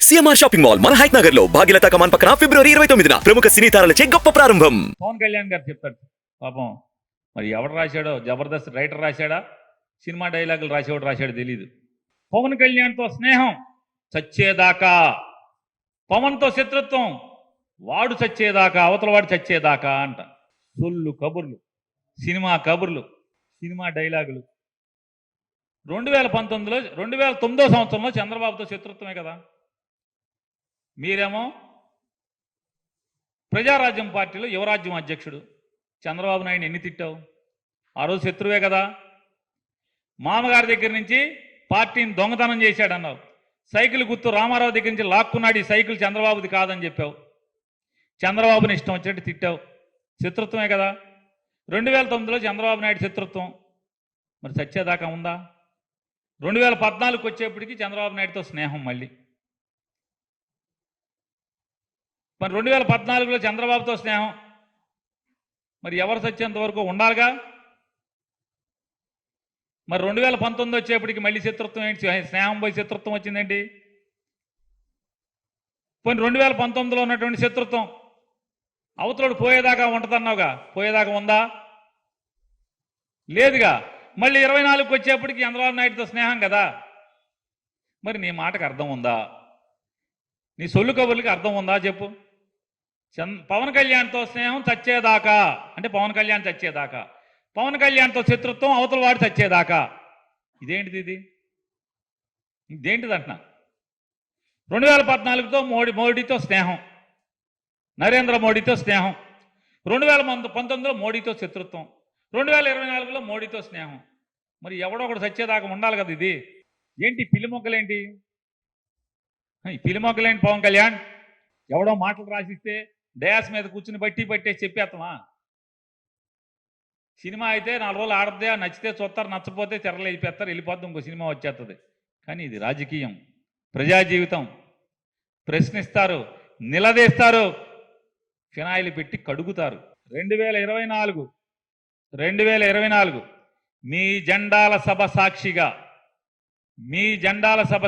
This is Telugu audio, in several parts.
సిఎంఆర్ షాపింగ్ మాల్ మన హైట్ నగర్ లో భాగ్యలతా కమాన్ పక్కన ఫిబ్రవరి 29న ప్రముఖ సినీ తారలచే గొప్ప ప్రారంభం. పవన్ కళ్యాణ్ గారు చెప్తాడు పాపం, మరి ఎవడు రాశాడో, జబర్దస్త్ రైటర్ రాశాడా, సినిమా డైలాగులు రాసేవాడు రాశాడో తెలియదు. పవన్ కళ్యాణ్తో స్నేహం చచ్చేదాకా, పవన్తో శత్రుత్వం వాడు చచ్చేదాకా, అవతల వాడు చచ్చేదాకా అంట. సొల్లు కబుర్లు, సినిమా కబుర్లు, సినిమా డైలాగులు. 2009 సంవత్సరంలో చంద్రబాబుతో శత్రుత్వమే కదా. మీరేమో ప్రజారాజ్యం పార్టీలో యువరాజ్యం అధ్యక్షుడు చంద్రబాబు నాయుడు ఎన్ని తిట్టావు? ఆ రోజు శత్రువే కదా. మామగారి దగ్గర నుంచి పార్టీని దొంగతనం చేశాడన్నావు. సైకిల్ గుర్తు రామారావు దగ్గర నుంచి లాక్కున్నాడు, ఈ సైకిల్ చంద్రబాబుది కాదని చెప్పావు. చంద్రబాబుని ఇష్టం వచ్చినట్టు తిట్టావు. శత్రుత్వమే కదా. 2009లో చంద్రబాబు నాయుడు శత్రుత్వం మరి చచ్చేదాకా ఉందా? 2014కి వచ్చేప్పటికి చంద్రబాబు నాయుడుతో స్నేహం మళ్ళీ. మరి 2014లో చంద్రబాబుతో స్నేహం మరి ఎవరు చచ్చేంత వరకు ఉండాలిగా. మరి 2019 వచ్చేప్పటికి మళ్ళీ శత్రుత్వం ఏంటి? స్నేహం పోయి శత్రుత్వం వచ్చిందేంటి? పోనీ 2019లో ఉన్నటువంటి శత్రుత్వం అవతలోడు పోయేదాకా ఉంటుందన్నావుగా, పోయేదాకా ఉందా? లేదుగా. మళ్ళీ 24కి వచ్చేప్పటికి చంద్రబాబు నాయుడుతో స్నేహం కదా. మరి నీ మాటకు అర్థం ఉందా? నీ సొల్లు కబుర్లకి అర్థం ఉందా చెప్పు. పవన్ కళ్యాణ్తో స్నేహం చచ్చేదాకా అంటే పవన్ కళ్యాణ్ చచ్చేదాకా, పవన్ కళ్యాణ్తో శత్రుత్వం అవతల వాడు చచ్చేదాకా. ఇదేంటిది? ఇదేంటిది అంటున్నా. 2014తో మోడీతో స్నేహం, నరేంద్ర మోడీతో స్నేహం. 2019లో మోడీతో శత్రుత్వం, 2024లో మోడీతో స్నేహం. మరి ఎవడో ఒకడు చచ్చేదాకా ఉండాలి కదా. ఇది ఏంటి పిలిమొక్కలేంటి? ఈ పిలిమొక్కలేంటి పవన్ కళ్యాణ్? ఎవడో మాటలు రాసిస్తే డయాస్ మీద కూర్చుని పట్టేసి చెప్పేస్తామా? సినిమా అయితే 4 రోజులు ఆడద్దే, నచ్చితే చూస్తారు, నచ్చపోతే తెరలు వెళ్ళిపోతారు, వెళ్ళిపోద్దాం, ఇంకో సినిమా వచ్చేస్తుంది. కానీ ఇది రాజకీయం, ప్రజా జీవితం. ప్రశ్నిస్తారు, నిలదీస్తారు, ఫినాయిల్ పెట్టి కడుగుతారు. 2024 మీ జెండాల సభ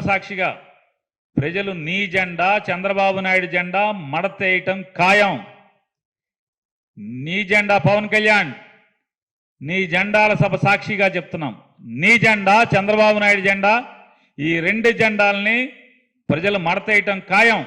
సాక్షిగా ప్రజలు నీ జెండా, చంద్రబాబు నాయుడు జెండా మడతేయటం ఖాయం. నీ జెండా పవన్ కళ్యాణ్, నీ జెండాల సభ సాక్షిగా చెప్తున్నాం. నీ జెండా, చంద్రబాబు నాయుడు జెండా, ఈ 2 జెండాలని ప్రజలు మడతేయటం ఖాయం.